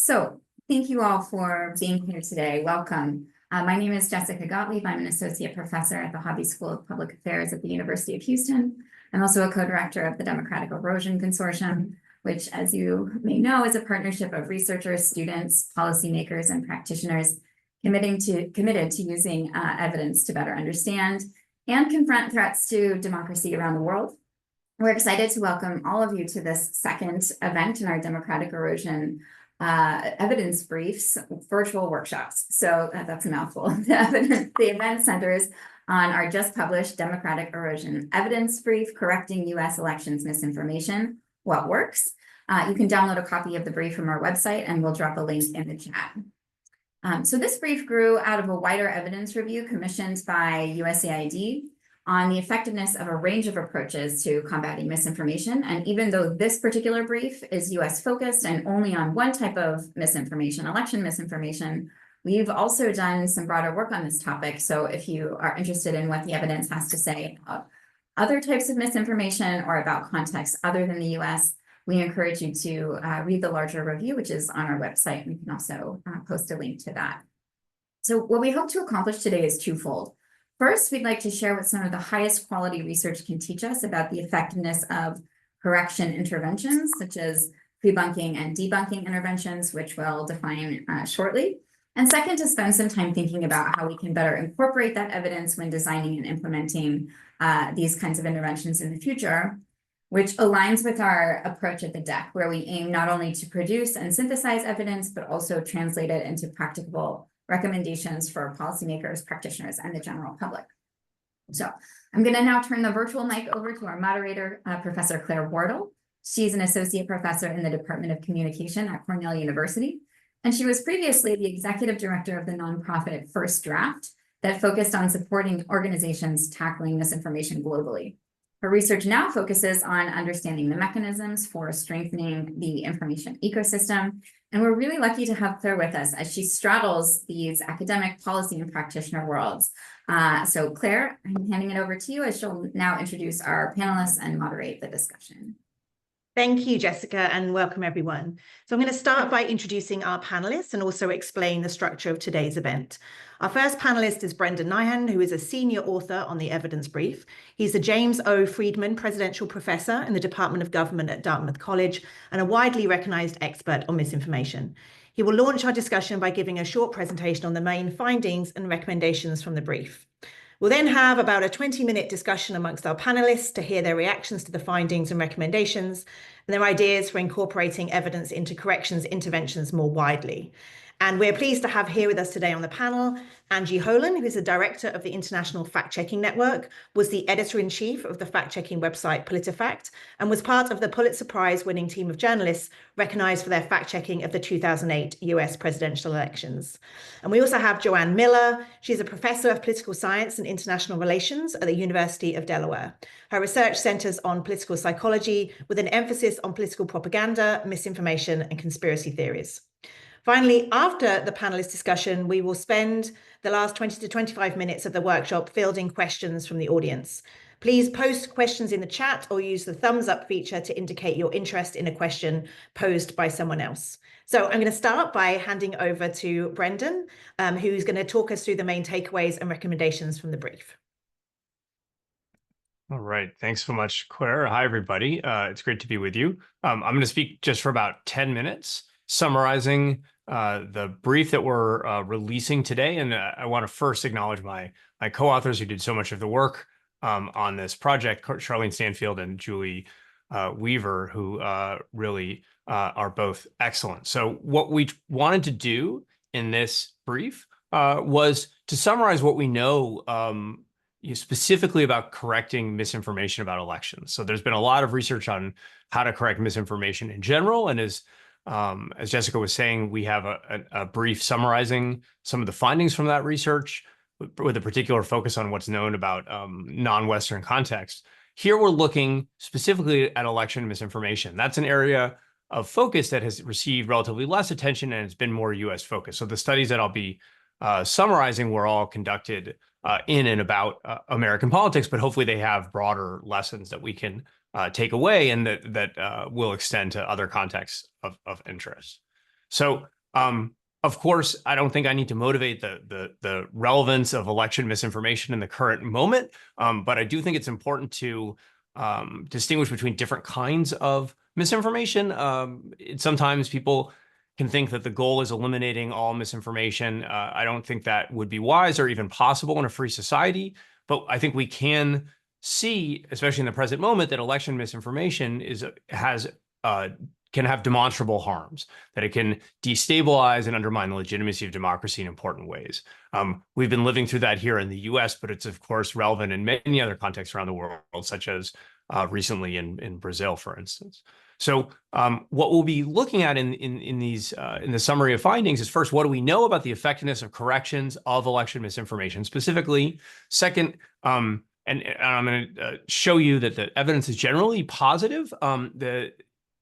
So thank you all for being here today. Welcome. My name is Jessica Gottlieb. I'm an associate professor at the Hobby School of Public Affairs at the University of Houston. I'm also a co-director of the Democratic Erosion Consortium, which, as you may know, is a partnership of researchers, students, policymakers, and practitioners committed to using evidence to better understand and confront threats to democracy around the world. We're excited to welcome all of you to this second event in our Democratic Erosion evidence briefs virtual workshops. So that's a mouthful. The event centers on our just published Democratic Erosion Evidence Brief, Correcting U.S. Elections Misinformation, What Works? You can download a copy of the brief from our website, and we'll drop a link in the chat. So this brief grew out of a wider evidence review commissioned by USAID on the effectiveness of a range of approaches to combating misinformation. And even though this particular brief is US focused and only on one type of misinformation, election misinformation, we've also done some broader work on this topic. So if you are interested in what the evidence has to say about other types of misinformation or about contexts other than the US, we encourage you to read the larger review, which is on our website. We can also post a link to that. So what we hope to accomplish today is twofold. First, we'd like to share what some of the highest quality research can teach us about the effectiveness of correction interventions, such as pre-bunking and debunking interventions, which we'll define shortly. And second, to spend some time thinking about how we can better incorporate that evidence when designing and implementing these kinds of interventions in the future, which aligns with our approach at the DEC, where we aim not only to produce and synthesize evidence, but also translate it into practicable recommendations for policymakers, practitioners, and the general public. So I'm going to now turn the virtual mic over to our moderator, Professor Claire Wardle. She's an associate professor in the Department of Communication at Cornell University, and she was previously the executive director of the nonprofit First Draft that focused on supporting organizations tackling misinformation globally. Her research now focuses on understanding the mechanisms for strengthening the information ecosystem. And we're really lucky to have Claire with us as she straddles these academic, policy, and practitioner worlds. So Claire, I'm handing it over to you as she'll now introduce our panelists and moderate the discussion. Thank you, Jessica, and welcome everyone. So I'm going to start by introducing our panelists and also explain the structure of today's event. Our first panelist is Brendan Nyhan, who is a senior author on the evidence brief. He's the James O. Friedman Presidential Professor in the Department of Government at Dartmouth College and a widely recognized expert on misinformation. He will launch our discussion by giving a short presentation on the main findings and recommendations from the brief. We'll then have about a 20-minute discussion amongst our panelists to hear their reactions to the findings and recommendations and their ideas for incorporating evidence into corrections interventions more widely. And we're pleased to have here with us today on the panel, Angie Holan, who is the director of the International Fact-Checking Network, was the editor-in-chief of the fact-checking website PolitiFact, and was part of the Pulitzer Prize-winning team of journalists recognized for their fact-checking of the 2008 US presidential elections. And we also have Joanne Miller. She's a professor of political science and international relations at the University of Delaware. Her research centers on political psychology with an emphasis on political propaganda, misinformation, and conspiracy theories. Finally, after the panelist discussion, we will spend the last 20 to 25 minutes of the workshop fielding questions from the audience. Please post questions in the chat or use the thumbs up feature to indicate your interest in a question posed by someone else. So I'm going to start by handing over to Brendan, who's going to talk us through the main takeaways and recommendations from the brief. All right. Thanks so much, Claire. Hi, everybody. It's great to be with you. I'm going to speak just for about 10 minutes, summarizing the brief that we're releasing today. And I want to first acknowledge my co-authors who did so much of the work on this project, Charlene Stanfield and Julie Weaver, who really are both excellent. So what we wanted to do in this brief was to summarize what we know specifically about correcting misinformation about elections. So there's been a lot of research on how to correct misinformation in general. And as Jessica was saying, we have a brief summarizing some of the findings from that research with a particular focus on what's known about non-Western context. Here we're looking specifically at election misinformation. That's an area of focus that has received relatively less attention and it's been more US focused. So the studies that I'll be summarizing were all conducted in and about American politics, but hopefully they have broader lessons that we can take away and that will extend to other contexts of interest. So Of course, I don't think I need to motivate the relevance of election misinformation in the current moment, but I do think it's important to distinguish between different kinds of misinformation. Sometimes people can think that the goal is eliminating all misinformation. I don't think that would be wise or even possible in a free society, but I think we can see, especially in the present moment, that election misinformation can have demonstrable harms, that it can destabilize and undermine the legitimacy of democracy in important ways. We've been living through that here in the US, but it's of course relevant in many other contexts around the world, such as recently in Brazil, for instance. So what we'll be looking at in the summary of findings is, first, what do we know about the effectiveness of corrections of election misinformation specifically? Second, and I'm going to show you that the evidence is generally positive. The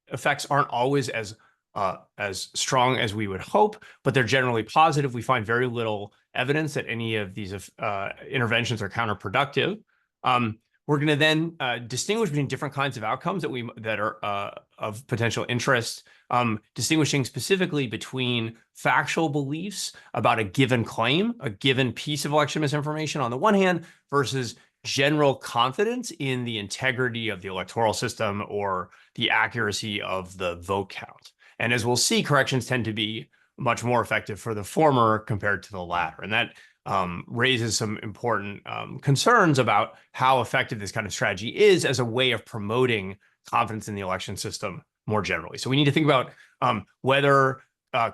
effects aren't always as strong as we would hope, but they're generally positive. We find very little evidence that any of these interventions are counterproductive. We're going to then distinguish between different kinds of outcomes that are of potential interest, distinguishing specifically between factual beliefs about a given claim, a given piece of election misinformation on the one hand, versus general confidence in the integrity of the electoral system or the accuracy of the vote count. And as we'll see, corrections tend to be much more effective for the former compared to the latter. And that raises some important concerns about how effective this kind of strategy is as a way of promoting confidence in the election system more generally. So we need to think about whether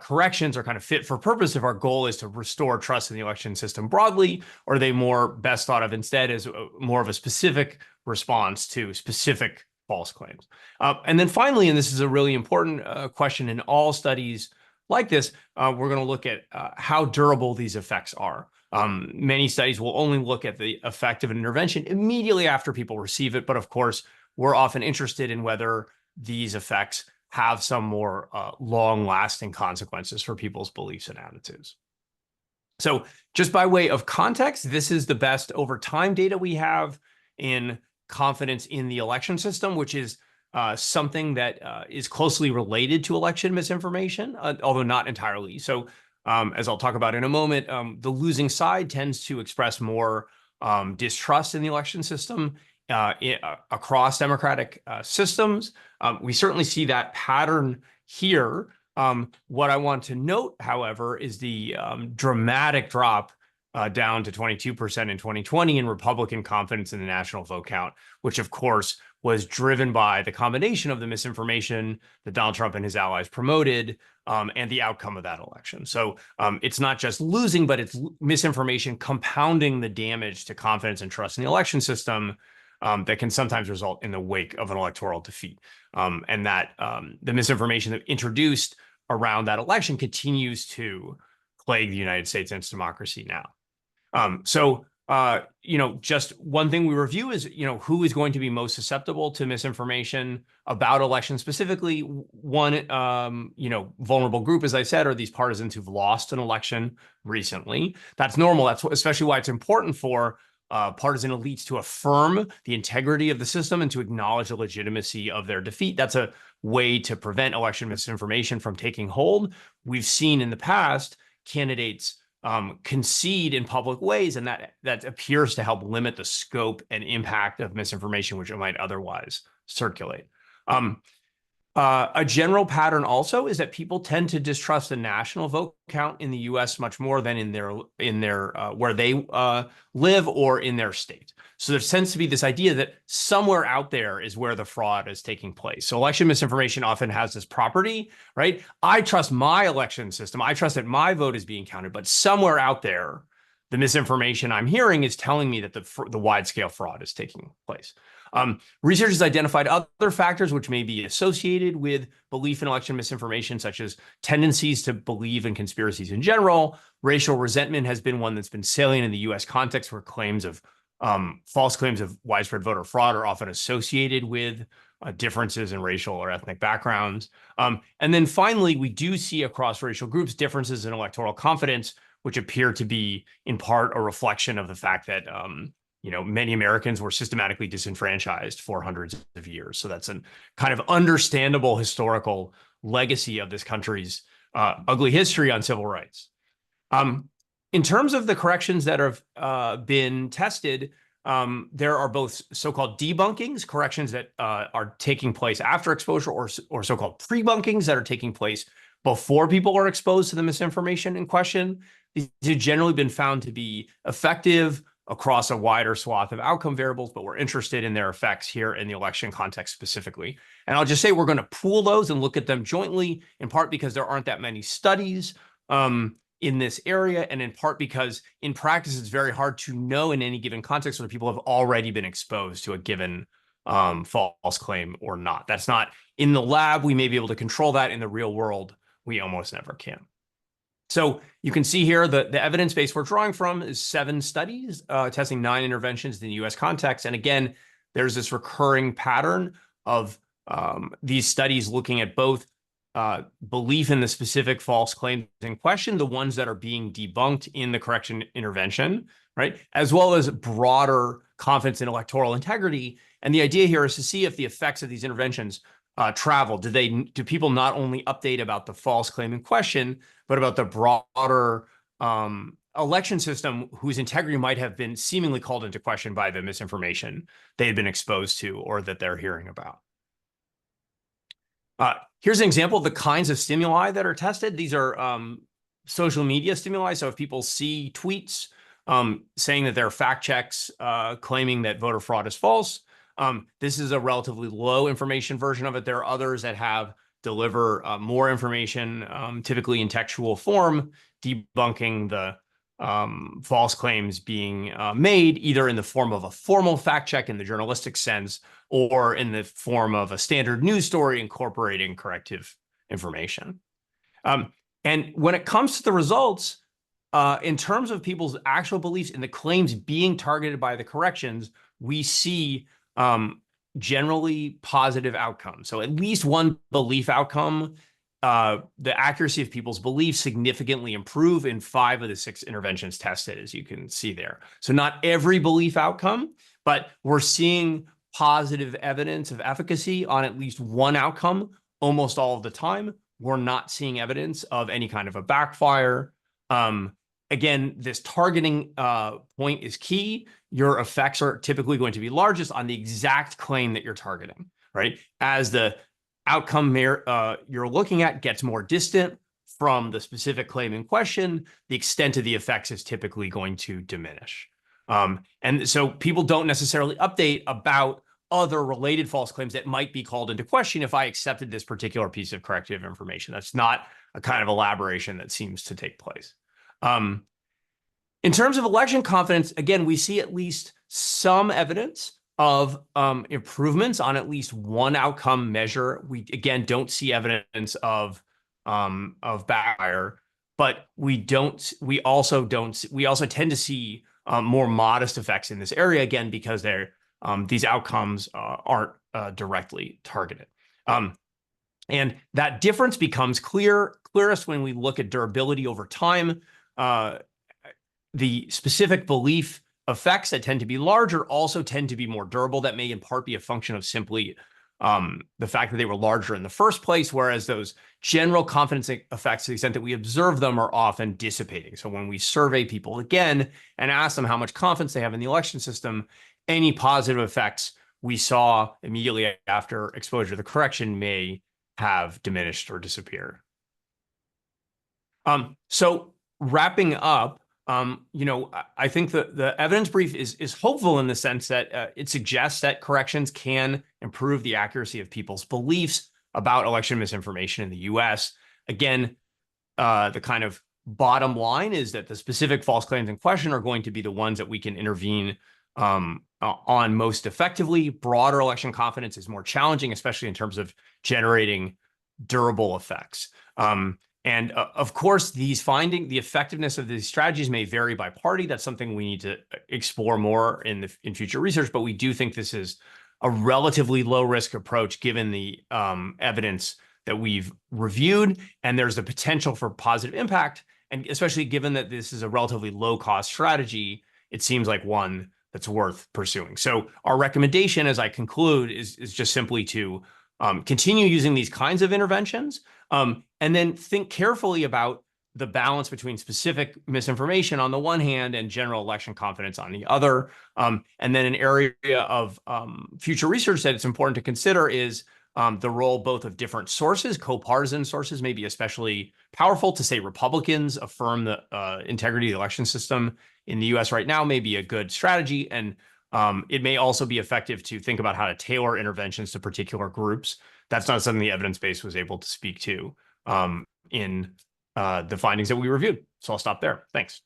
corrections are kind of fit for purpose if our goal is to restore trust in the election system broadly, or are they more best thought of instead as more of a specific response to specific false claims. And then finally, and this is a really important question in all studies like this, we're going to look at how durable these effects are. Many studies will only look at the effect of an intervention immediately after people receive it, but of course, we're often interested in whether these effects have some more long-lasting consequences for people's beliefs and attitudes. So just by way of context, this is the best over time data we have in confidence in the election system, which is something that is closely related to election misinformation, although not entirely. So as I'll talk about in a moment, the losing side tends to express more distrust in the election system across democratic systems. We certainly see that pattern here. What I want to note, however, is the dramatic drop down to 22% in 2020 in Republican confidence in the national vote count, which of course was driven by the combination of the misinformation that Donald Trump and his allies promoted and the outcome of that election. So it's not just losing, but it's misinformation compounding the damage to confidence and trust in the election system that can sometimes result in the wake of an electoral defeat. And that the misinformation that introduced around that election continues to plague the United States and its democracy now. Just one thing we review is, who is going to be most susceptible to misinformation about elections specifically. One, vulnerable group, as I said, are these partisans who've lost an election recently. That's normal. That's especially why it's important for partisan elites to affirm the integrity of the system and to acknowledge the legitimacy of their defeat. That's a way to prevent election misinformation from taking hold. We've seen in the past candidates concede in public ways, and that appears to help limit the scope and impact of misinformation which it might otherwise circulate. A general pattern also is that people tend to distrust the national vote count in the U.S. much more than in their where they live or in their state. So there tends to be this idea that somewhere out there is where the fraud is taking place. So election misinformation often has this property, right? I trust my election system. I trust that my vote is being counted, but somewhere out there, the misinformation I'm hearing is telling me that the wide-scale fraud is taking place. Research has identified other factors which may be associated with belief in election misinformation, such as tendencies to believe in conspiracies in general. Racial resentment has been one that's been salient in the U.S. context, where false claims of widespread voter fraud are often associated with differences in racial or ethnic backgrounds. And then finally, we do see across racial groups differences in electoral confidence, which appear to be in part a reflection of the fact that many Americans were systematically disenfranchised for hundreds of years. So that's a kind of understandable historical legacy of this country's ugly history on civil rights. In terms of the corrections that have been tested, there are both so-called debunkings, corrections that are taking place after exposure, or so-called pre-bunkings that are taking place before people are exposed to the misinformation in question. These have generally been found to be effective across a wider swath of outcome variables, but we're interested in their effects here in the election context specifically. And I'll just say we're going to pool those and look at them jointly, in part because there aren't that many studies in this area, and in part because in practice, it's very hard to know in any given context whether people have already been exposed to a given false claim or not. That's not in the lab. We may be able to control that. In the real world, we almost never can. So you can see here the evidence base we're drawing from is 7 studies testing 9 interventions in the US context. And again, there's this recurring pattern of these studies looking at both belief in the specific false claims in question, the ones that are being debunked in the correction intervention, right? As well as broader confidence in electoral integrity. And the idea here is to see if the effects of these interventions travel. Do people not only update about the false claim in question, but about the broader election system whose integrity might have been seemingly called into question by the misinformation they had been exposed to or that they're hearing about. Here's an example of the kinds of stimuli that are tested. These are social media stimuli. So if people see tweets saying that there are fact checks claiming that voter fraud is false, this is a relatively low information version of it. There are others that deliver more information, typically in textual form, debunking the false claims being made, either in the form of a formal fact check in the journalistic sense, or in the form of a standard news story incorporating corrective information. And when it comes to the results, in terms of people's actual beliefs in the claims being targeted by the corrections, we see generally positive outcomes. So at least one belief outcome, the accuracy of people's beliefs significantly improve in 5 of the 6 interventions tested, as you can see there. So not every belief outcome, but we're seeing positive evidence of efficacy on at least one outcome almost all of the time. We're not seeing evidence of any kind of a backfire. Again, this targeting point is key. Your effects are typically going to be largest on the exact claim that you're targeting, right? As the outcome you're looking at gets more distant from the specific claim in question, the extent of the effects is typically going to diminish. And so people don't necessarily update about other related false claims that might be called into question if I accepted this particular piece of corrective information. That's not a kind of elaboration that seems to take place. In terms of election confidence, again, we see at least some evidence of improvements on at least one outcome measure. We, again, don't see evidence of backfire, but we also tend to see more modest effects in this area, again, because these outcomes aren't directly targeted. And that difference becomes clearest when we look at durability over time. The specific belief effects that tend to be larger also tend to be more durable. That may in part be a function of simply the fact that they were larger in the first place, whereas those general confidence effects, to the extent that we observe them, are often dissipating. So when we survey people again and ask them how much confidence they have in the election system, any positive effects we saw immediately after exposure to the correction may have diminished or disappeared. So wrapping up, I think the evidence brief is hopeful in the sense that it suggests that corrections can improve the accuracy of people's beliefs about election misinformation in the US. Again, the kind of bottom line is that the specific false claims in question are going to be the ones that we can intervene on most effectively. Broader election confidence is more challenging, especially in terms of generating durable effects. And of course, the effectiveness of these strategies may vary by party. That's something we need to explore more in future research, but we do think this is a relatively low risk approach given the evidence that we've reviewed, and there's the potential for positive impact. And especially given that this is a relatively low cost strategy, it seems like one that's worth pursuing. So our recommendation, as I conclude, is just simply to continue using these kinds of interventions, And then think carefully about the balance between specific misinformation on the one hand and general election confidence on the other. And then an area of future research that it's important to consider is the role both of different sources. Co-partisan sources may be especially powerful. To say Republicans affirm the integrity of the election system in the US right now may be a good strategy. And it may also be effective to think about how to tailor interventions to particular groups. That's not something the evidence base was able to speak to in the findings that we reviewed. So I'll stop there. Thanks.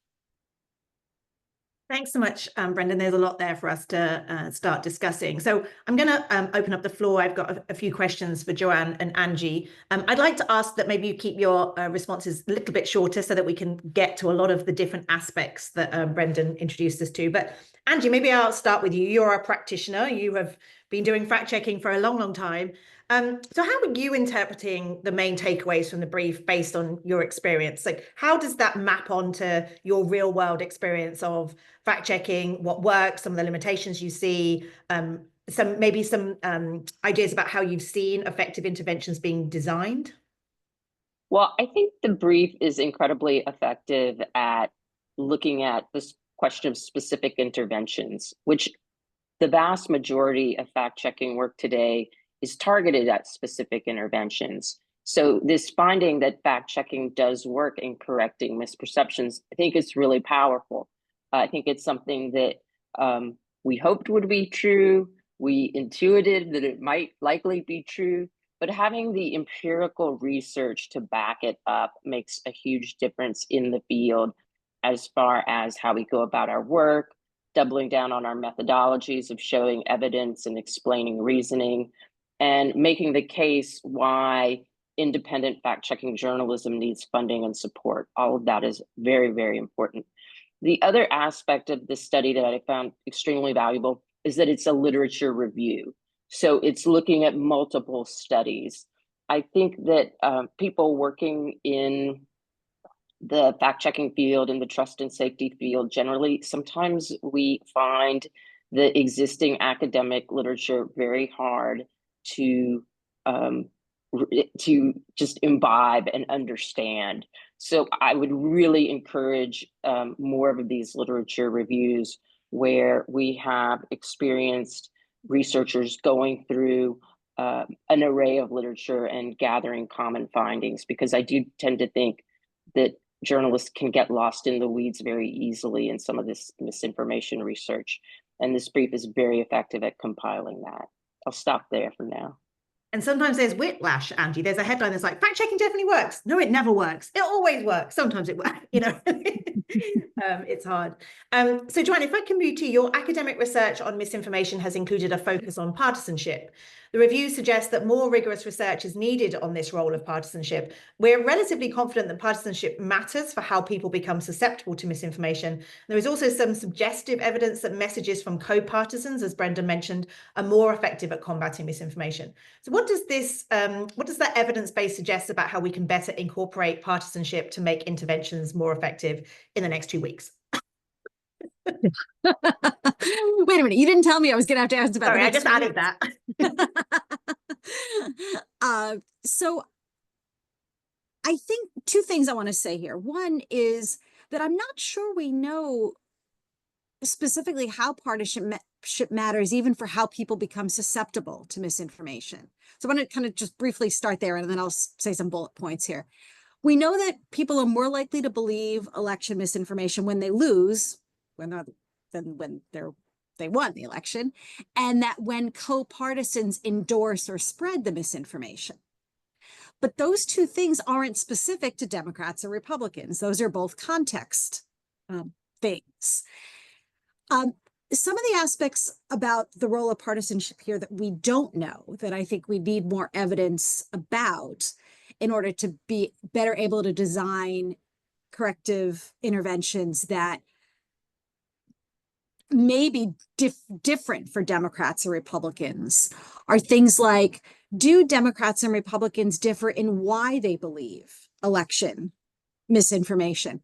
Thanks so much, Brendan. There's a lot there for us to start discussing. So I'm going to open up the floor. I've got a few questions for Joanne and Angie. I'd like to ask that maybe you keep your responses a little bit shorter so that we can get to a lot of the different aspects that Brendan introduced us to. But Angie, maybe I'll start with you. You're a practitioner. You have been doing fact checking for a long, long time. So how are you interpreting the main takeaways from the brief based on your experience? Like, how does that map onto your real world experience of fact checking, what works, some of the limitations you see, some ideas about how you've seen effective interventions being designed? Well, I think the brief is incredibly effective at looking at this question of specific interventions, which the vast majority of fact checking work today is targeted at specific interventions. So this finding that fact checking does work in correcting misperceptions, I think it's really powerful. I think it's something that we hoped would be true. We intuited that it might likely be true, but having the empirical research to back it up makes a huge difference in the field as far as how we go about our work, doubling down on our methodologies of showing evidence and explaining reasoning, and making the case why independent fact-checking journalism needs funding and support. All of that is very, very important. The other aspect of this study that I found extremely valuable is that it's a literature review. So it's looking at multiple studies. I think that people working in the fact-checking field and the trust and safety field generally, sometimes we find the existing academic literature very hard to just imbibe and understand. So I would really encourage more of these literature reviews where we have experienced researchers going through an array of literature and gathering common findings, because I do tend to think that journalists can get lost in the weeds very easily in some of this misinformation research. And this brief is very effective at compiling that. I'll stop there for now. And sometimes there's whiplash, Angie. There's a headline that's like, fact checking definitely works. No, it never works. It always works. Sometimes it works, you know. It's hard. So Joanne, if I can move to your academic research on misinformation has included a focus on partisanship. The review suggests that more rigorous research is needed on this role of partisanship. We're relatively confident that partisanship matters for how people become susceptible to misinformation. There is also some suggestive evidence that messages from co-partisans, as Brendan mentioned, are more effective at combating misinformation. So what does that evidence base suggest about how we can better incorporate partisanship to make interventions more effective in the next 2 weeks? Wait a minute, you didn't tell me I was going to have to ask about Sorry, I just added that. So I think two things I want to say here. One is that I'm not sure we know specifically how partisanship matters, even for how people become susceptible to misinformation. So I want to kind of just briefly start there, and then I'll say some bullet points here. We know that people are more likely to believe election misinformation when they lose, than when they won the election, and that when co-partisans endorse or spread the misinformation. But those two things aren't specific to Democrats or Republicans. Those are both context things. Some of the aspects about the role of partisanship here that we don't know, that I think we need more evidence about in order to be better able to design corrective interventions that may be different for Democrats or Republicans, are things like, do Democrats and Republicans differ in why they believe election misinformation?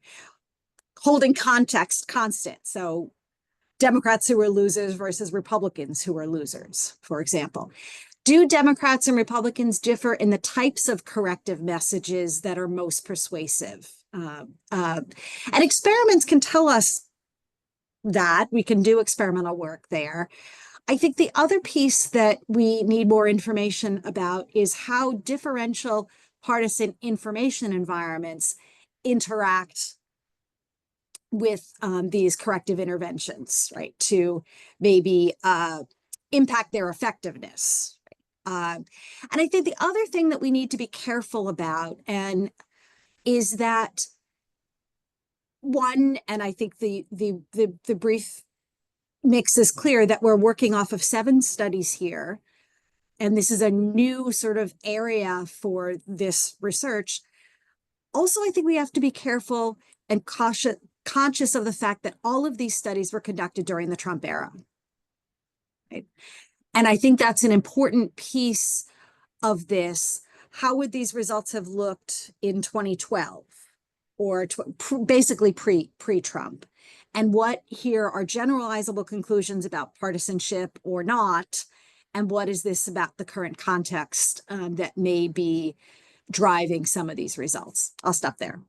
Holding context constant. So Democrats who are losers versus Republicans who are losers, for example. do Democrats and Republicans differ in the types of corrective messages that are most persuasive? And experiments can tell us that. We can do experimental work there. I think the other piece that we need more information about is how differential partisan information environments interact with these corrective interventions, right, to maybe impact their effectiveness. And I think the other thing that we need to be careful about is that one, and I think the brief makes this clear, that we're working off of 7 studies here, and this is a new sort of area for this research. Also, I think we have to be careful and conscious of the fact that all of these studies were conducted during the Trump era. Right? And I think that's an important piece of this. How would these results have looked in 2012 or basically pre-Trump? And what here are generalizable conclusions about partisanship or not? And what is this about the current context that may be driving some of these results? I'll stop there.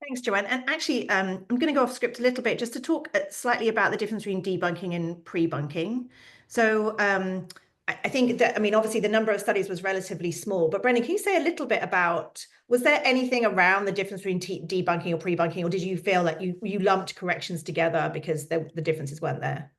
Thanks, Joanne. And actually, I'm going to go off script a little bit just to talk slightly about the difference between debunking and pre-bunking. So I think that, I mean, obviously the number of studies was relatively small, but Brendan, can you say a little bit about, was there anything around the difference between debunking or pre-bunking, or did you feel like you lumped corrections together because the differences weren't there?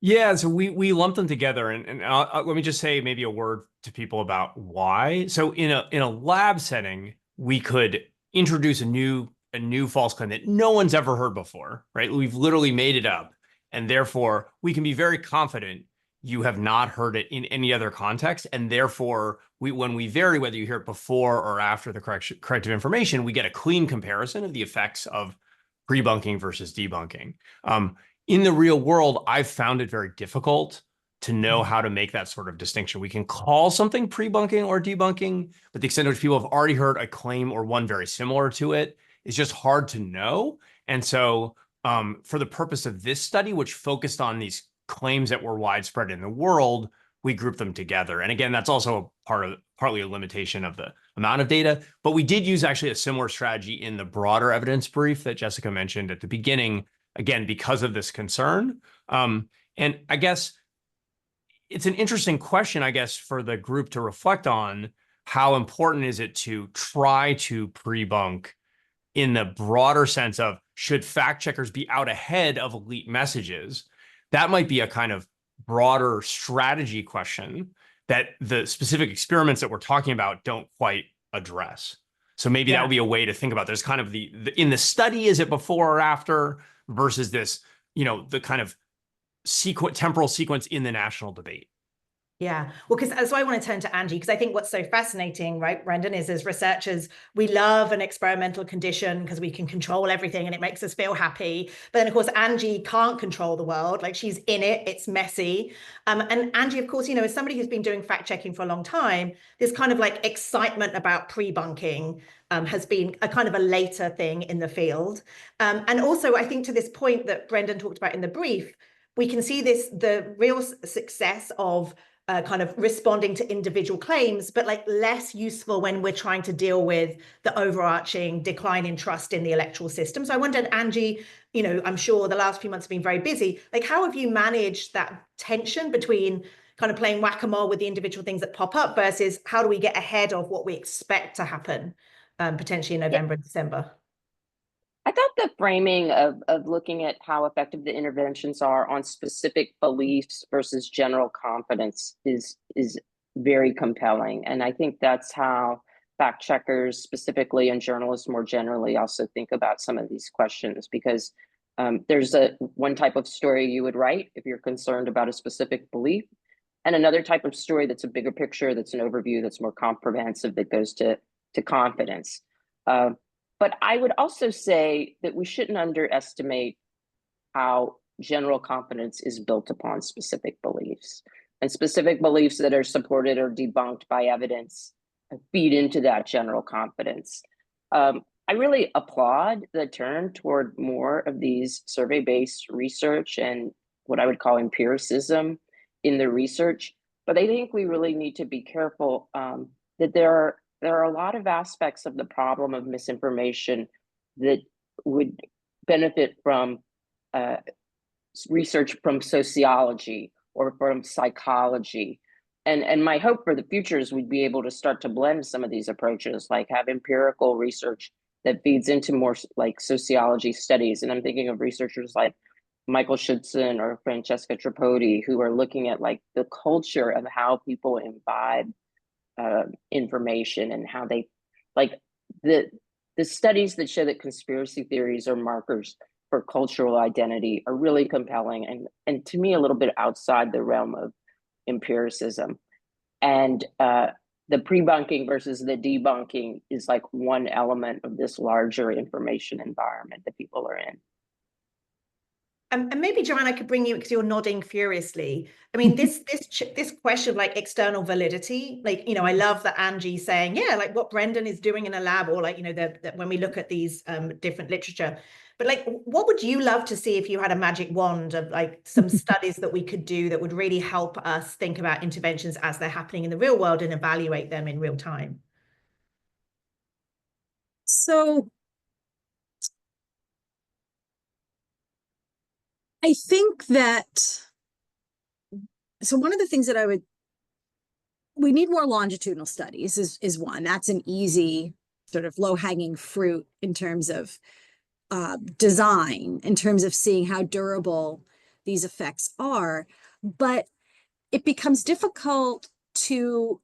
Yeah, so we lumped them together, and let me just say maybe a word to people about why. So in a lab setting, we could introduce a new false claim that no one's ever heard before, right? We've literally made it up, and therefore we can be very confident you have not heard it in any other context, and therefore when we vary whether you hear it before or after the corrective information, we get a clean comparison of the effects of pre-bunking versus debunking. In the real world, I've found it very difficult to know how to make that sort of distinction. We can call something pre-bunking or debunking, but the extent to which people have already heard a claim or one very similar to it is just hard to know. And so for the purpose of this study, which focused on these claims that were widespread in the world, we grouped them together. And again, that's also partly a limitation of the amount of data, but we did use actually a similar strategy in the broader evidence brief that Jessica mentioned at the beginning, again, because of this concern. And I guess it's an interesting question, I guess, for the group to reflect on. How important is it to try to pre-bunk in the broader sense of, should fact checkers be out ahead of elite messages? That might be a kind of broader strategy question that the specific experiments that we're talking about don't quite address. So maybe that would be a way to think about. There's kind of in the study, is it before or after versus this, the kind of temporal sequence in the national debate. Yeah, well, because that's why I want to turn to Angie, because I think what's so fascinating, right, Brendan, is as researchers, we love an experimental condition because we can control everything and it makes us feel happy. But then, of course, Angie can't control the world. Like, she's in it, it's messy. And Angie, of course, as somebody who's been doing fact checking for a long time, this kind of like excitement about pre-bunking has been a kind of a later thing in the field. And also, I think to this point that Brendan talked about in the brief, we can see the real success of kind of responding to individual claims, but like less useful when we're trying to deal with the overarching decline in trust in the electoral system. So I wondered, Angie, I'm sure the last few months have been very busy. Like, how have you managed that tension between kind of playing whack-a-mole with the individual things that pop up versus how do we get ahead of what we expect to happen potentially in November and December? I thought the framing of looking at how effective the interventions are on specific beliefs versus general confidence is very compelling. And I think that's how fact checkers specifically and journalists more generally also think about some of these questions, because there's one type of story you would write if you're concerned about a specific belief, and another type of story that's a bigger picture, that's an overview, that's more comprehensive, that goes to confidence. But I would also say that we shouldn't underestimate how general confidence is built upon specific beliefs, and specific beliefs that are supported or debunked by evidence feed into that general confidence. I really applaud the turn toward more of these survey-based research and what I would call empiricism in the research. But I think we really need to be careful that there are a lot of aspects of the problem of misinformation that would benefit from research from sociology or from psychology. And my hope for the future is we'd be able to start to blend some of these approaches, like have empirical research that feeds into more like sociology studies. And I'm thinking of researchers like Michael Schützen or Francesca Tripodi, who are looking at like the culture of how people imbibe information and how they like the studies that show that conspiracy theories are markers for cultural identity are really compelling and to me a little bit outside the realm of empiricism. And the pre-bunking versus the debunking is like one element of this larger information environment that people are in. And maybe, Joanne, I could bring you, because you're nodding furiously. I mean, this question of like external validity, like, you know, I love that Angie's saying, yeah, like what Brendan is doing in a lab, or like, you know, that when we look at these different literature. But like, what would you love to see if you had a magic wand of like some studies that we could do that would really help us think about interventions as they're happening in the real world and evaluate them in real time? So I think that, so one of the things that we need more longitudinal studies is one. That's an easy sort of low-hanging fruit in terms of design, in terms of seeing how durable these effects are. But it becomes difficult to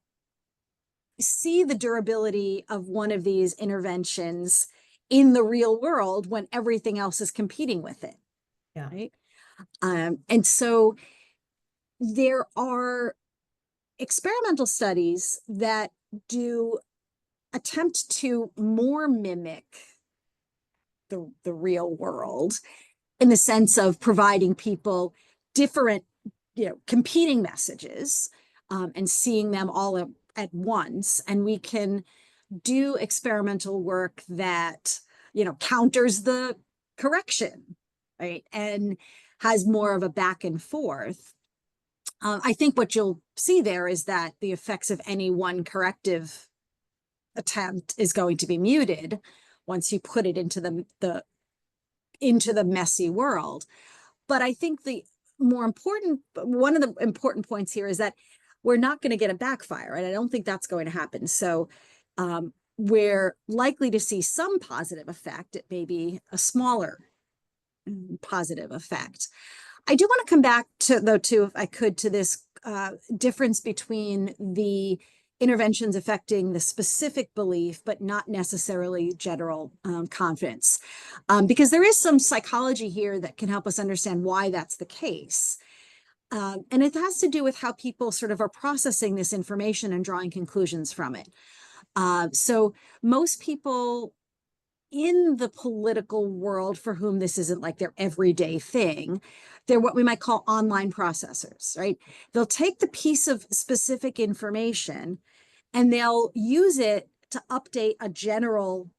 see the durability of one of these interventions in the real world when everything else is competing with it. Yeah. Right. And so there are experimental studies that do attempt to more mimic the real world in the sense of providing people different, you know, competing messages and seeing them all at once. And we can do experimental work that, you know, counters the correction, right? And has more of a back and forth. I think what you'll see there is that the effects of any one corrective attempt is going to be muted once you put it into the messy world. But I think one of the important points here is that we're not going to get a backfire, and I don't think that's going to happen. So we're likely to see some positive effect. It may be a smaller positive effect. I do want to come back to, if I could, to this difference between the interventions affecting the specific belief, but not necessarily general confidence, because there is some psychology here that can help us understand why that's the case. And it has to do with how people sort of are processing this information and drawing conclusions from it. So most people in the political world for whom this isn't like their everyday thing, they're what we might call online processors, right? They'll take the piece of specific information and they'll use it to update a general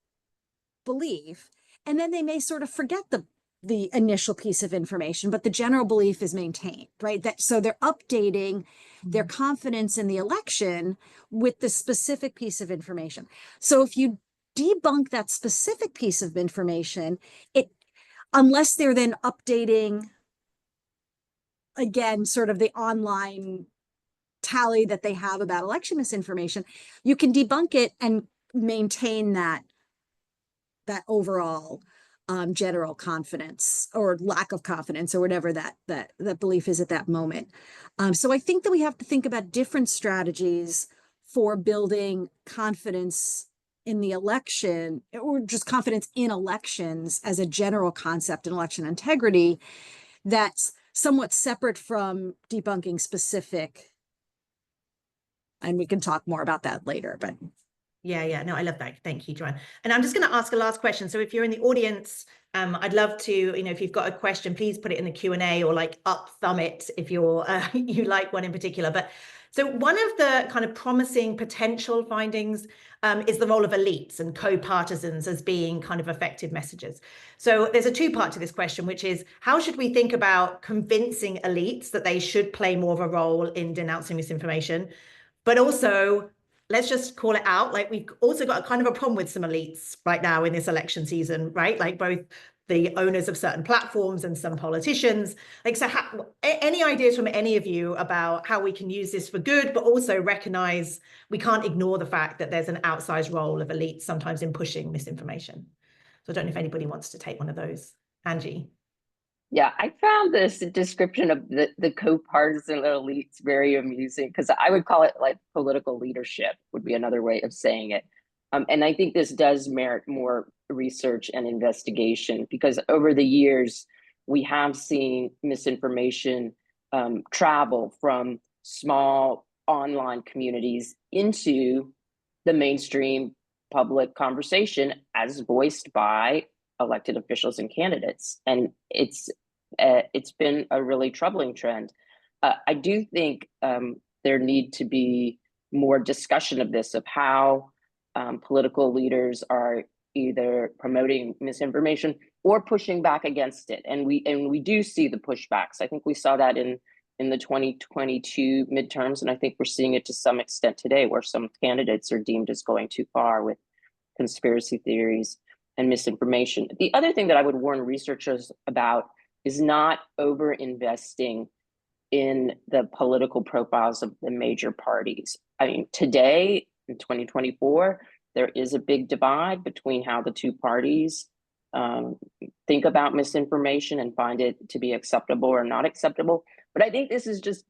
belief. And then they may sort of forget the initial piece of information, but the general belief is maintained, right? So they're updating their confidence in the election with the specific piece of information. So if you debunk that specific piece of information, unless they're then updating again sort of the online tally that they have about election misinformation, you can debunk it and maintain that overall general confidence or lack of confidence or whatever that belief is at that moment. So I think that we have to think about different strategies for building confidence in the election, or just confidence in elections as a general concept in election integrity, that's somewhat separate from debunking specific. And we can talk more about that later, but. Yeah, no, I love that. Thank you, Joanne. And I'm just going to ask a last question. So if you're in the audience, I'd love to, you know, if you've got a question, please put it in the Q&A or like up thumb it if you're you like one in particular. But So one of the kind of promising potential findings is the role of elites and co-partisans as being kind of effective messengers. So there's a two-part to this question, which is how should we think about convincing elites that they should play more of a role in denouncing misinformation? But also, let's just call it out. Like, we've also got a kind of a problem with some elites right now in this election season, right? Like both the owners of certain platforms and some politicians. Like, so any ideas from any of you about how we can use this for good, but also recognize we can't ignore the fact that there's an outsized role of elites sometimes in pushing misinformation. So I don't know if anybody wants to take one of those. Angie. Yeah, I found this description of the co-partisan elites very amusing, because I would call it like political leadership would be another way of saying it. And I think this does merit more research and investigation, because over the years, we have seen misinformation travel from small online communities into the mainstream public conversation as voiced by elected officials and candidates. And it's been a really troubling trend. I do think there need to be more discussion of this, of how political leaders are either promoting misinformation or pushing back against it. And we do see the pushbacks. I think we saw that in the 2022 midterms, and I think we're seeing it to some extent today, where some candidates are deemed as going too far with conspiracy theories and misinformation. The other thing that I would warn researchers about is not over investing in the political profiles of the major parties. I mean, today in 2024, there is a big divide between how the two parties think about misinformation and find it to be acceptable or not acceptable. But I think this is just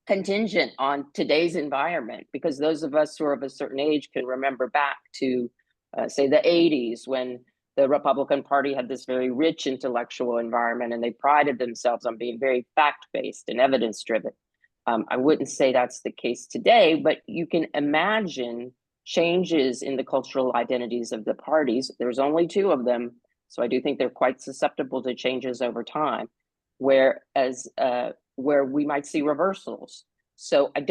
contingent on today's environment, because those of us who are of a certain age can remember back to say the 80s, when the Republican Party had this very rich intellectual environment and they prided themselves on being very fact-based and evidence-driven. I wouldn't say that's the case today, but you can imagine changes in the cultural identities of the parties. There's only two of them, so I do think they're quite susceptible to changes over time, where we might see reversals. So I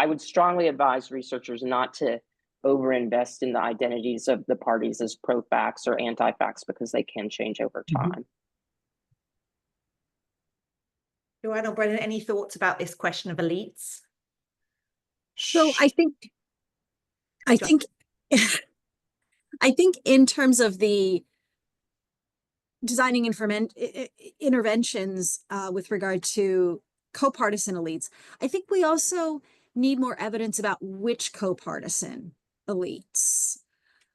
would strongly advise researchers not to overinvest in the identities of the parties as pro-facts or anti-facts, because they can change over time. Joanne or Brendan, any thoughts about this question of elites? So I think in terms of the designing interventions with regard to co-partisan elites, I think we also need more evidence about which co-partisan elites,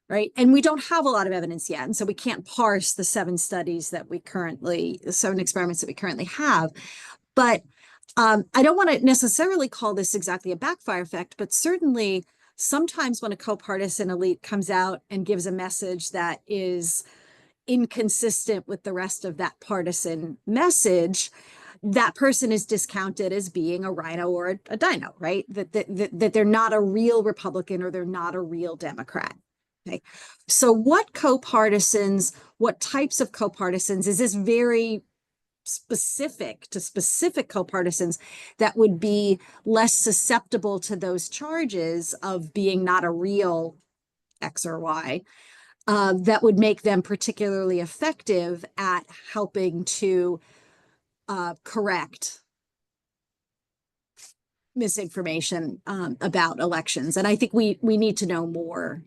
right? And we don't have a lot of evidence yet, and so we can't parse the 7 experiments that we currently have. But I don't want to necessarily call this exactly a backfire effect, but certainly sometimes when a co-partisan elite comes out and gives a message that is inconsistent with the rest of that partisan message, that person is discounted as being a rhino or a dino, right? That they're not a real Republican or they're not a real Democrat. Okay. So what types of co-partisans is this very specific to specific co-partisans that would be less susceptible to those charges of being not a real X or Y, that would make them particularly effective at helping to correct misinformation about elections. And I think we need to know more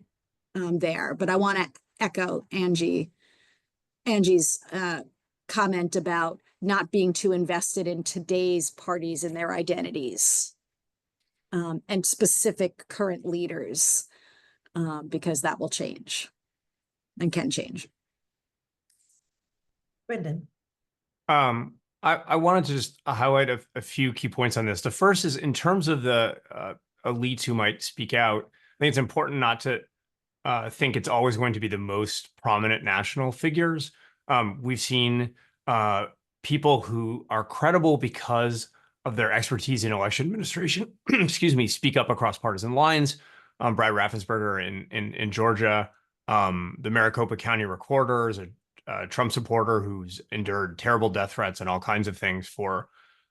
there. But I want to echo Angie's comment about not being too invested in today's parties and their identities and specific current leaders, because that will change and can change. Brendan. I wanted to just highlight a few key points on this. The first is in terms of the elites who might speak out. I think it's important not to think it's always going to be the most prominent national figures. We've seen people who are credible because of their expertise in election administration, excuse me, speak up across partisan lines. Brad Raffensperger in Georgia, the Maricopa County Recorder is a Trump supporter who's endured terrible death threats and all kinds of things for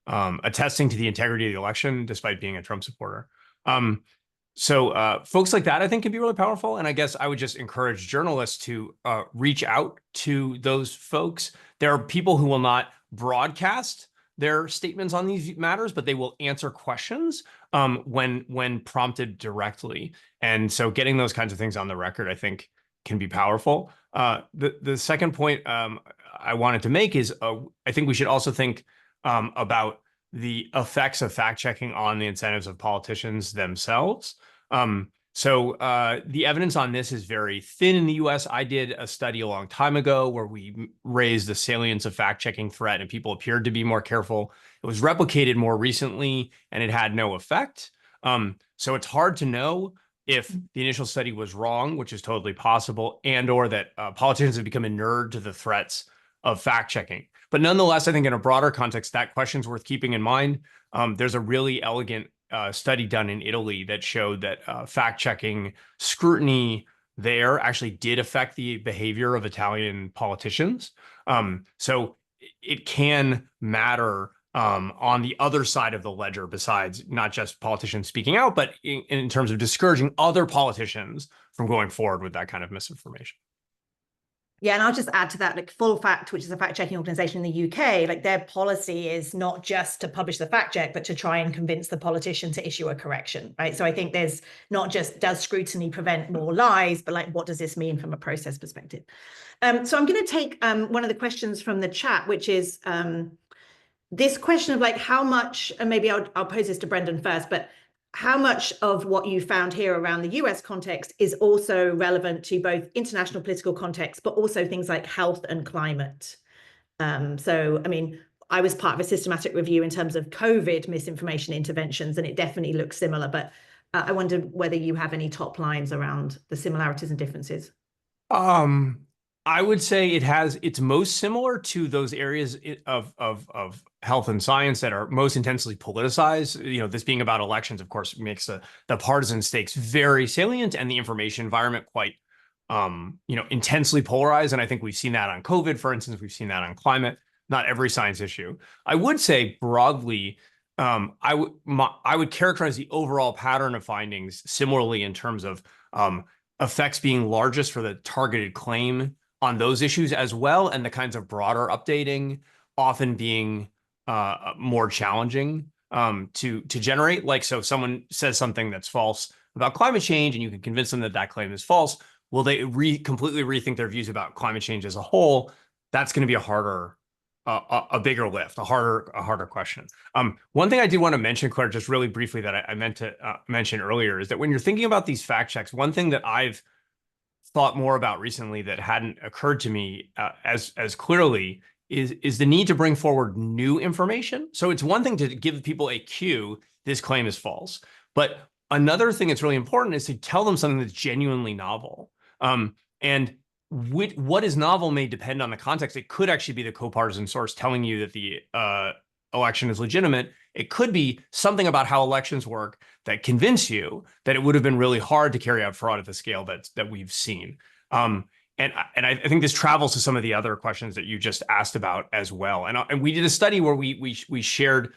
attesting to the integrity of the election despite being a Trump supporter. So folks like that, I think, can be really powerful. And I guess I would just encourage journalists to reach out to those folks. There are people who will not broadcast their statements on these matters, but they will answer questions when prompted directly. And so getting those kinds of things on the record, I think, can be powerful. The second point I wanted to make is I think we should also think about the effects of fact-checking on the incentives of politicians themselves. So the evidence on this is very thin in the US. I did a study a long time ago where we raised the salience of fact-checking threat and people appeared to be more careful. It was replicated more recently and it had no effect. So it's hard to know if the initial study was wrong, which is totally possible, and or that politicians have become inured to the threats of fact-checking. But nonetheless, I think in a broader context, that question's worth keeping in mind. There's a really elegant study done in Italy that showed that fact-checking scrutiny there actually did affect the behavior of Italian politicians. So it can matter on the other side of the ledger, besides not just politicians speaking out, but in terms of discouraging other politicians from going forward with that kind of misinformation. Yeah, and I'll just add to that, like Full Fact, which is a fact-checking organization in the UK, like their policy is not just to publish the fact check, but to try and convince the politician to issue a correction, right? So I think there's not just, does scrutiny prevent more lies, but like, what does this mean from a process perspective? So I'm going to take one of the questions from the chat, which is this question of like how much, and maybe I'll pose this to Brendan first, but how much of what you found here around the US context is also relevant to both international political context, but also things like health and climate? So, I mean, I was part of a systematic review in terms of COVID misinformation interventions, and it definitely looks similar, but I wonder whether you have any top lines around the similarities and differences. I would say it's most similar to those areas of health and science that are most intensely politicized. You know, this being about elections, of course, makes the partisan stakes very salient and the information environment quite, intensely polarized. And I think we've seen that on COVID, for instance. We've seen that on climate. Not every science issue. I would say broadly, I would characterize the overall pattern of findings similarly in terms of effects being largest for the targeted claim on those issues as well, and the kinds of broader updating often being more challenging to generate. Like, so if someone says something that's false about climate change and you can convince them that that claim is false, will they completely rethink their views about climate change as a whole? That's going to be a bigger lift, a harder question. One thing I did want to mention, Claire, just really briefly that I meant to mention earlier is that when you're thinking about these fact checks, one thing that I've thought more about recently that hadn't occurred to me as clearly is the need to bring forward new information. So it's one thing to give people a cue, this claim is false, but another thing that's really important is to tell them something that's genuinely novel. And what is novel may depend on the context. It could actually be the co-partisan source telling you that the election is legitimate. It could be something about how elections work that convince you that it would have been really hard to carry out fraud at the scale that we've seen. And I think this travels to some of the other questions that you just asked about as well. And we did a study where we shared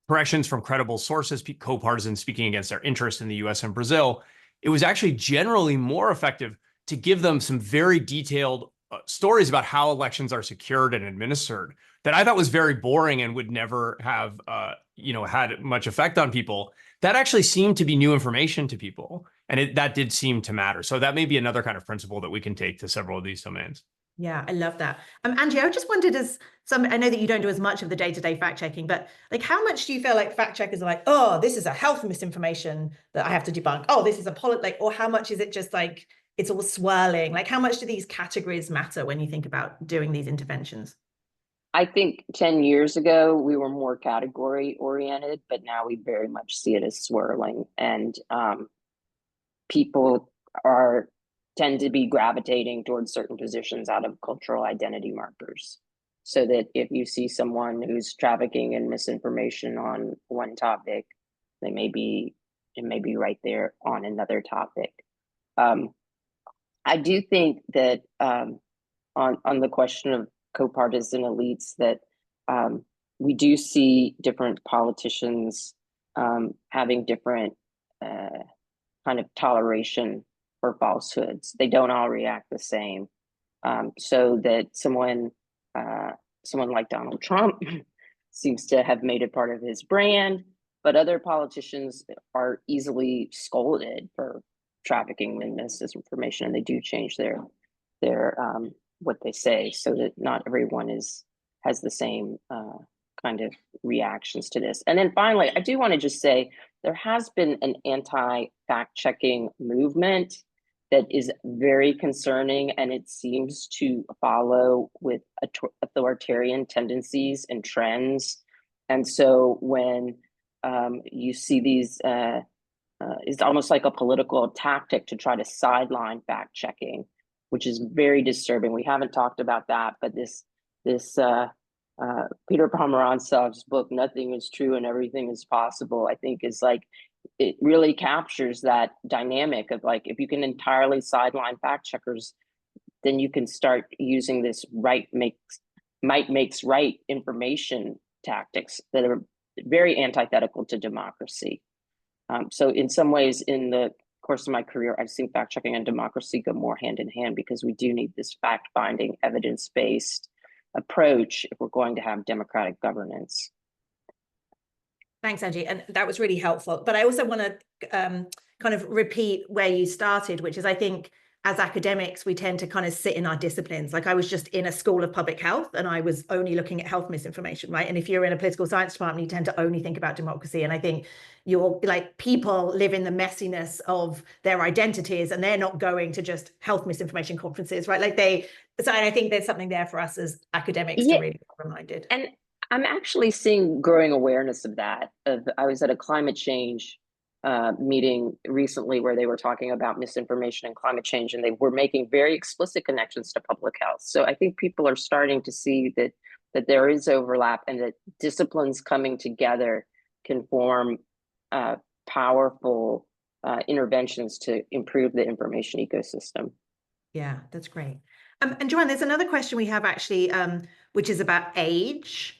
corrections from credible sources, co-partisans speaking against their interests in the US and Brazil. It was actually generally more effective to give them some very detailed stories about how elections are secured and administered that I thought was very boring and would never have, had much effect on people. That actually seemed to be new information to people. And that did seem to matter. So that may be another kind of principle that we can take to several of these domains. Yeah, I love that. Angie, I just wondered, I know that you don't do as much of the day-to-day fact checking, but like, how much do you feel like fact checkers are like, oh, this is a health misinformation that I have to debunk. Oh, this is or how much is it just like, it's all swirling? Like, how much do these categories matter when you think about doing these interventions? I think 10 years ago, we were more category oriented, but now we very much see it as swirling. And people tend to be gravitating towards certain positions out of cultural identity markers. So that if you see someone who's trafficking in misinformation on one topic, it may be right there on another topic. I do think that on the question of co-partisan elites, that we do see different politicians having different kind of toleration for falsehoods. They don't all react the same. So that someone like Donald Trump seems to have made it part of his brand, but other politicians are easily scolded for trafficking in misinformation, and they do change their what they say, so that not everyone has the same kind of reactions to this. And then finally, I do want to just say there has been an anti-fact-checking movement that is very concerning, and it seems to follow with authoritarian tendencies and trends. And so when you see these, it's almost like a political tactic to try to sideline fact checking, which is very disturbing. We haven't talked about that, but this Peter Pomerantsov's book, Nothing is True and Everything is Possible, I think is like, it really captures that dynamic of like, if you can entirely sideline fact checkers, then you can start using this might makes right information tactics that are very antithetical to democracy. So in some ways, in the course of my career, I've seen fact checking and democracy go more hand in hand, because we do need this fact-finding, evidence-based approach if we're going to have democratic governance. Thanks, Angie. And that was really helpful. But I also want to kind of repeat where you started, which is, I think, as academics, we tend to kind of sit in our disciplines. Like I was just in a school of public health and I was only looking at health misinformation, right? And if you're in a political science department, you tend to only think about democracy. And I think you're like, people live in the messiness of their identities and they're not going to just health misinformation conferences, right? Like so I think there's something there for us as academics to really be reminded. And I'm actually seeing growing awareness of that. I was at a climate change meeting recently where they were talking about misinformation and climate change, and they were making very explicit connections to public health. So I think people are starting to see that there is overlap, and that disciplines coming together can form powerful interventions to improve the information ecosystem. Yeah, that's great. And Joanne, there's another question we have actually, which is about age.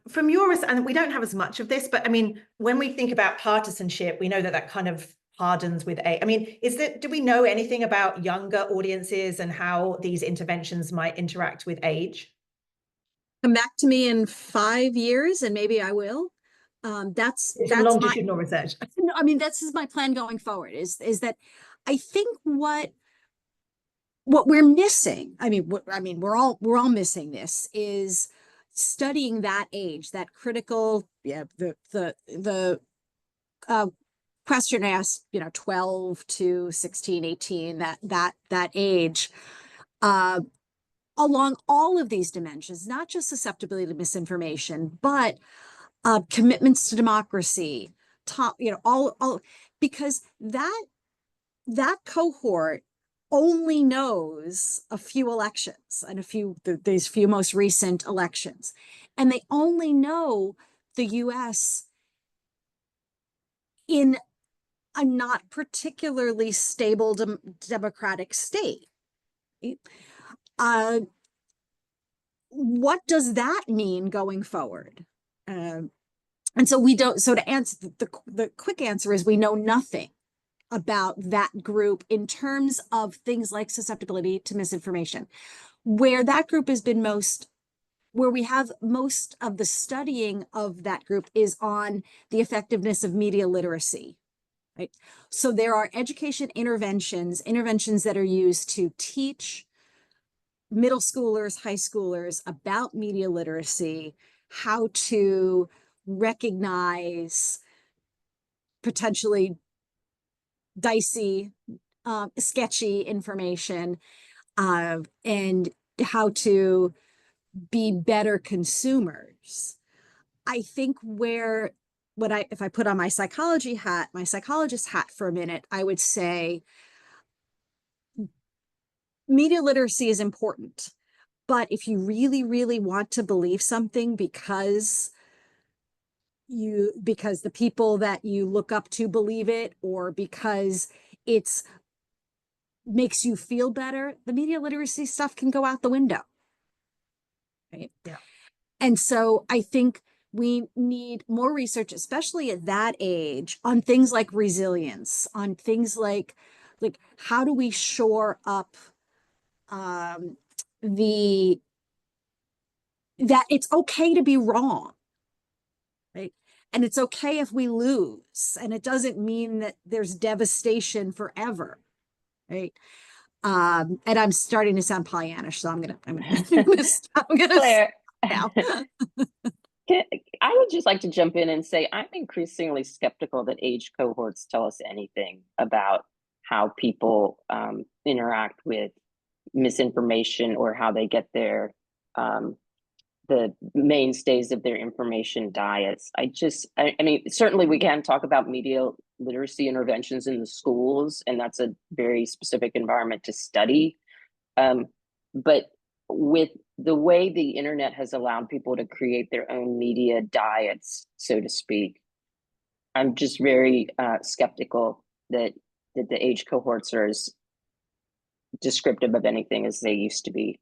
From your, and we don't have as much of this, but I mean, when we think about partisanship, we know that kind of hardens with age. I mean, do we know anything about younger audiences and how these interventions might interact with age? Come back to me in 5 years and maybe I will. That's longitudinal research. I mean, this is my plan going forward, is that I think what we're missing, we're all missing this, is studying that age, that critical, the question asked, 12 to 16, 18, that age, along all of these dimensions, not just susceptibility to misinformation, but commitments to democracy, all because that cohort only knows a few elections and these few most recent elections, and they only know the US in a not particularly stable democratic state. What does that mean going forward? And so we don't. So to answer the quick answer is we know nothing about that group in terms of things like susceptibility to misinformation. Where that group has been where we have most of the studying of that group is on the effectiveness of media literacy, right? So there are education interventions that are used to teach middle schoolers, high schoolers about media literacy, how to recognize potentially dicey, sketchy information, and how to be better consumers. I think if I put on my psychologist hat for a minute, I would say media literacy is important. But if you really, really want to believe something because the people that you look up to believe it, or because it's makes you feel better, the media literacy stuff can go out the window. Right? Yeah. And so I think we need more research, especially at that age, on things like resilience, on things like how do we shore up that it's okay to be wrong, right? And it's okay if we lose, and it doesn't mean that there's devastation forever, right? And I'm starting to sound Pollyannish, so I'm gonna Claire, now. I would just like to jump in and say I'm increasingly skeptical that age cohorts tell us anything about how people interact with misinformation or how they get their the mainstays of their information diets. I mean, certainly we can talk about media literacy interventions in the schools, and that's a very specific environment to study. But with the way the internet has allowed people to create their own media diets, so to speak, I'm just very skeptical that the age cohorts are as descriptive of anything as they used to be.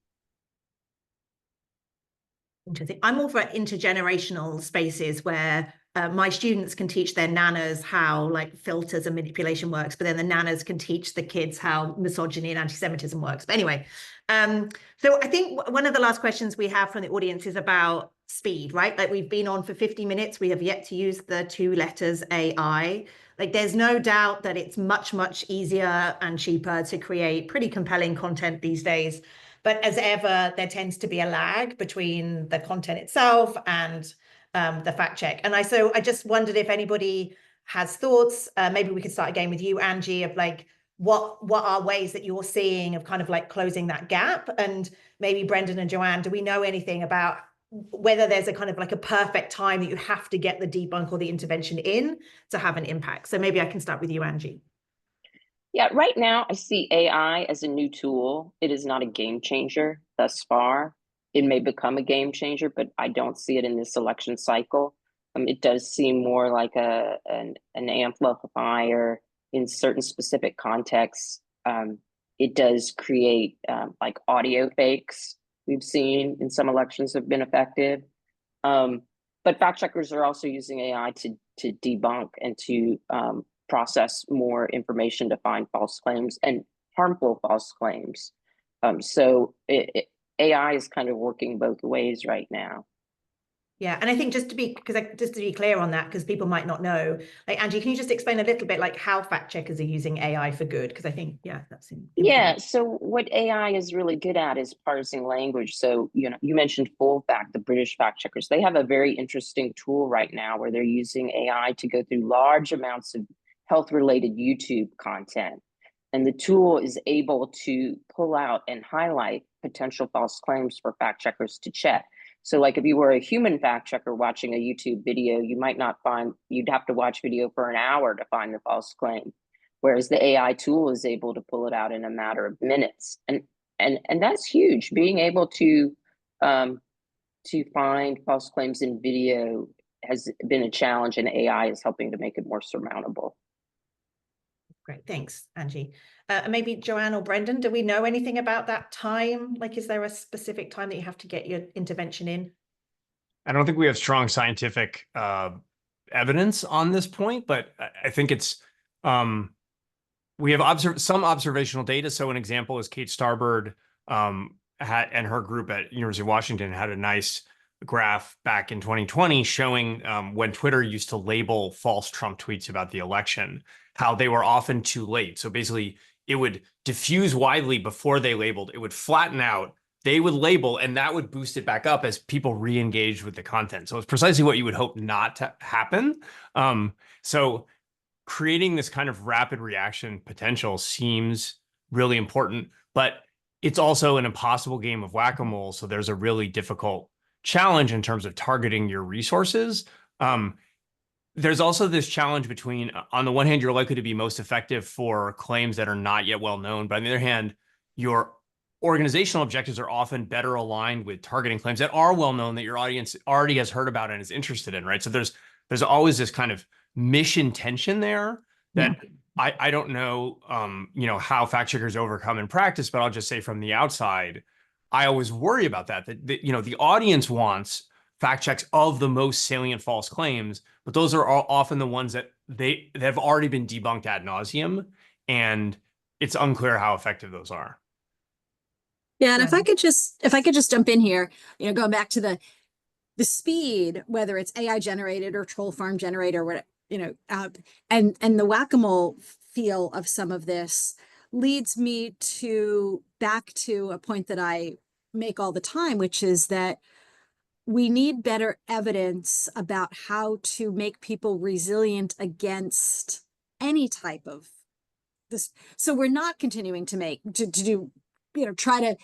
Interesting. I'm all for intergenerational spaces where my students can teach their nanas how like filters and manipulation works, but then the nanas can teach the kids how misogyny and anti-Semitism works. But anyway, so I think one of the last questions we have from the audience is about speed, right? Like we've been on for 50 minutes. We have yet to use the 2 letters AI. Like there's no doubt that it's much, much easier and cheaper to create pretty compelling content these days. But as ever, there tends to be a lag between the content itself and the fact check. And so I just wondered if anybody has thoughts. Maybe we could start again with you, Angie, of like, what are ways that you're seeing of kind of like closing that gap? And maybe Brendan and Joanne, do we know anything about whether there's a kind of like a perfect time that you have to get the debunk or the intervention in to have an impact? So maybe I can start with you, Angie. Yeah, right now I see AI as a new tool. It is not a game changer thus far. It may become a game changer, but I don't see it in this election cycle. It does seem more like an amplifier in certain specific contexts. It does create like audio fakes. We've seen in some elections have been effective. But fact checkers are also using AI to debunk and to process more information to find false claims and harmful false claims. So AI is kind of working both ways right now. Yeah, and I think just to be clear on that, because people might not know, like Angie, can you just explain a little bit like how fact checkers are using AI for good? Because I think, yeah, that's important. Yeah, so what AI is really good at is parsing language. So, you mentioned Full Fact, the British fact checkers. They have a very interesting tool right now where they're using AI to go through large amounts of health-related YouTube content. And the tool is able to pull out and highlight potential false claims for fact checkers to check. So like if you were a human fact checker watching a YouTube video, you'd have to watch video for an hour to find the false claim. Whereas the AI tool is able to pull it out in a matter of minutes. And that's huge. Being able to find false claims in video has been a challenge, and AI is helping to make it more surmountable. Great, thanks, Angie. Maybe Joanne or Brendan, do we know anything about that time? Like, is there a specific time that you have to get your intervention in? I don't think we have strong scientific evidence on this point, but I think it's we have some observational data. So an example is Kate Starbird and her group at University of Washington had a nice graph back in 2020 showing when Twitter used to label false Trump tweets about the election, how they were often too late. So basically, it would diffuse widely before they labeled. It would flatten out. They would label, and that would boost it back up as people re-engaged with the content. So it's precisely what you would hope not to happen. So creating this kind of rapid reaction potential seems really important, but it's also an impossible game of whack-a-mole. So there's a really difficult challenge in terms of targeting your resources. There's also this challenge between, on the one hand, you're likely to be most effective for claims that are not yet well known, but on the other hand, your organizational objectives are often better aligned with targeting claims that are well known, that your audience already has heard about and is interested in, right? So there's always this kind of mission tension there that I don't know, how fact checkers overcome in practice, but I'll just say from the outside, I always worry about that the audience wants fact checks of the most salient false claims, but those are often the ones that they have already been debunked ad nauseum, and it's unclear how effective those are. Yeah, and if I could just jump in here, going back to the speed, whether it's AI generated or troll farm generated or what, and the whack-a-mole feel of some of this leads me back to a point that I make all the time, which is that we need better evidence about how to make people resilient against any type of this. So we're not continuing to do, try to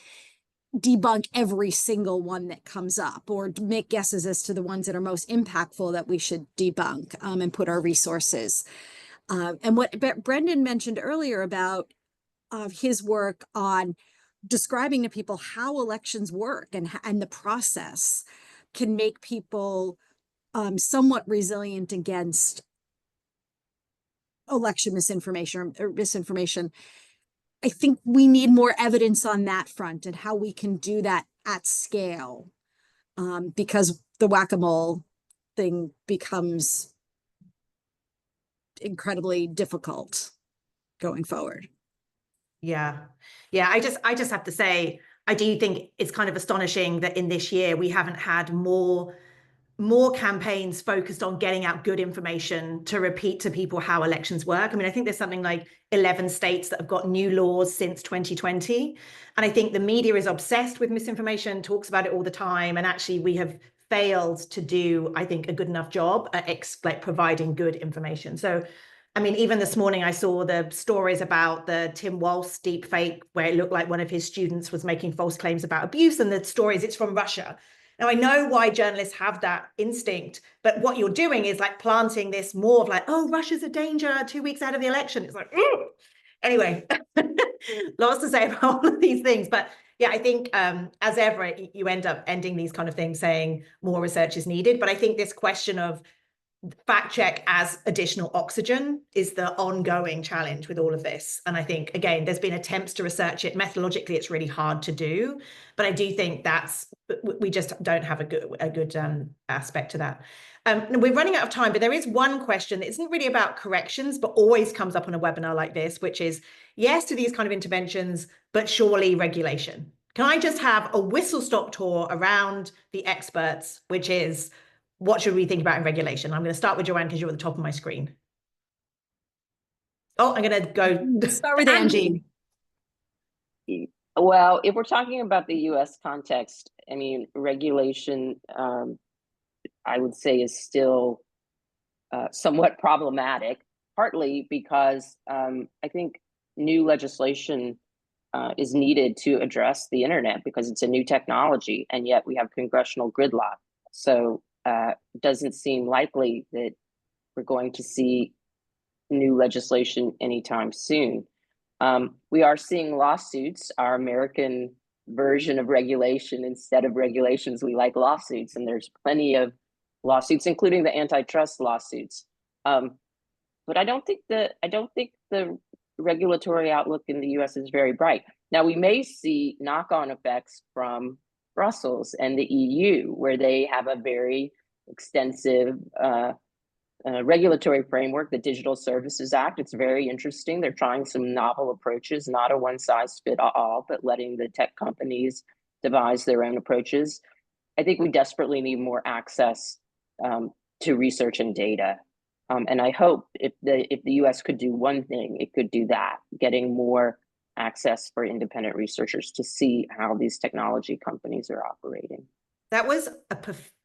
debunk every single one that comes up, or make guesses as to the ones that are most impactful that we should debunk, and put our resources. And what Brendan mentioned earlier about his work on describing to people how elections work and the process can make people somewhat resilient against election misinformation or misinformation. I think we need more evidence on that front and how we can do that at scale, because the whack-a-mole thing becomes incredibly difficult going forward. Yeah. I just have to say, I do think it's kind of astonishing that in this year we haven't had more campaigns focused on getting out good information to repeat to people how elections work. I mean, I think there's something like 11 states that have got new laws since 2020. And I think the media is obsessed with misinformation, talks about it all the time. And actually we have failed to do, I think, a good enough job at providing good information. So, I mean, even this morning, I saw the stories about the Tim Walz deepfake, where it looked like one of his students was making false claims about abuse. And the stories, it's from Russia. Now, I know why journalists have that instinct, but what you're doing is like planting this more of like, oh, Russia's a danger 2 weeks out of the election. It's like, ooh. Anyway, lots to say about all of these things. But yeah, I think as ever, you end up ending these kind of things saying more research is needed. But I think this question of fact check as additional oxygen is the ongoing challenge with all of this. And I think, again, there's been attempts to research it. Methodologically, it's really hard to do. But I do think we just don't have a good aspect to that. We're running out of time, but there is one question that isn't really about corrections, but always comes up on a webinar like this, which is, yes to these kind of interventions, but surely regulation. Can I just have a whistle-stop tour around the experts, which is, what should we think about in regulation? I'm going to start with Joanne because you're at the top of my screen. Oh, I'm going to go start with Angie. Well, if we're talking about the US context, I mean, regulation, I would say, is still somewhat problematic, partly because I think new legislation is needed to address the internet because it's a new technology, and yet we have congressional gridlock. So it doesn't seem likely that we're going to see new legislation anytime soon. We are seeing lawsuits, our American version of regulation. Instead of regulations, we like lawsuits, and there's plenty of lawsuits, including the antitrust lawsuits. But I don't think the regulatory outlook in the US is very bright. Now, we may see knock-on effects from Brussels and the EU, where they have a very extensive regulatory framework, the Digital Services Act. It's very interesting. They're trying some novel approaches, not a one-size-fits-all, but letting the tech companies devise their own approaches. I think we desperately need more access to research and data. And I hope if the US could do one thing, it could do that, getting more access for independent researchers to see how these technology companies are operating. That was a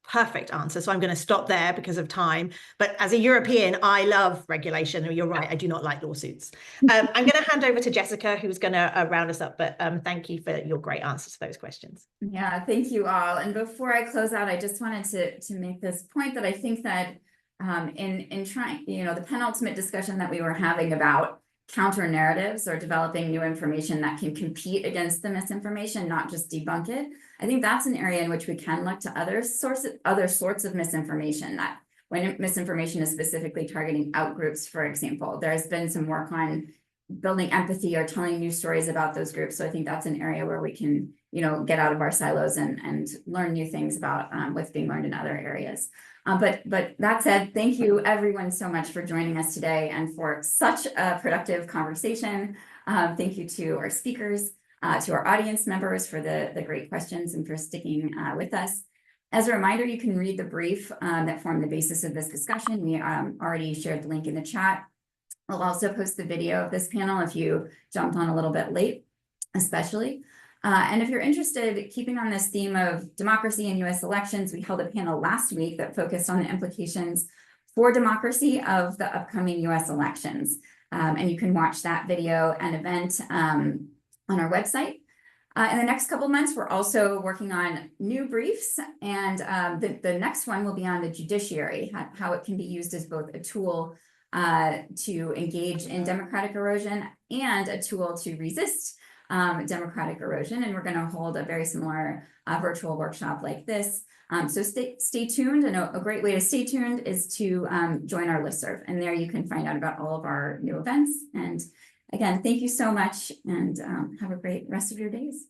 perfect answer. So I'm going to stop there because of time. But as a European, I love regulation. You're right. I do not like lawsuits. I'm going to hand over to Jessica, who's going to round us up. But thank you for your great answers to those questions. Yeah, thank you all. And before I close out, I just wanted to make this point that I think that in trying, the penultimate discussion that we were having about counter narratives or developing new information that can compete against the misinformation, not just debunk it. I think that's an area in which we can look to other sorts of misinformation, that when misinformation is specifically targeting outgroups, for example. There's been some work on building empathy or telling news stories about those groups. So I think that's an area where we can, get out of our silos and learn new things about what's being learned in other areas. But that said, thank you everyone so much for joining us today and for such a productive conversation. Thank you to our speakers, to our audience members for the great questions and for sticking with us. As a reminder, you can read the brief that formed the basis of this discussion. We already shared the link in the chat. I'll also post the video of this panel if you jumped on a little bit late, especially. And if you're interested, keeping on this theme of democracy in US elections, we held a panel last week that focused on the implications for democracy of the upcoming US elections. And you can watch that video and event on our website. In the next couple of months, we're also working on new briefs, and the next one will be on the judiciary, how it can be used as both a tool to engage in democratic erosion and a tool to resist democratic erosion. And we're going to hold a very similar virtual workshop like this. So stay tuned. And a great way to stay tuned is to join our listserv. And there you can find out about all of our new events. And again, thank you so much, and have a great rest of your days.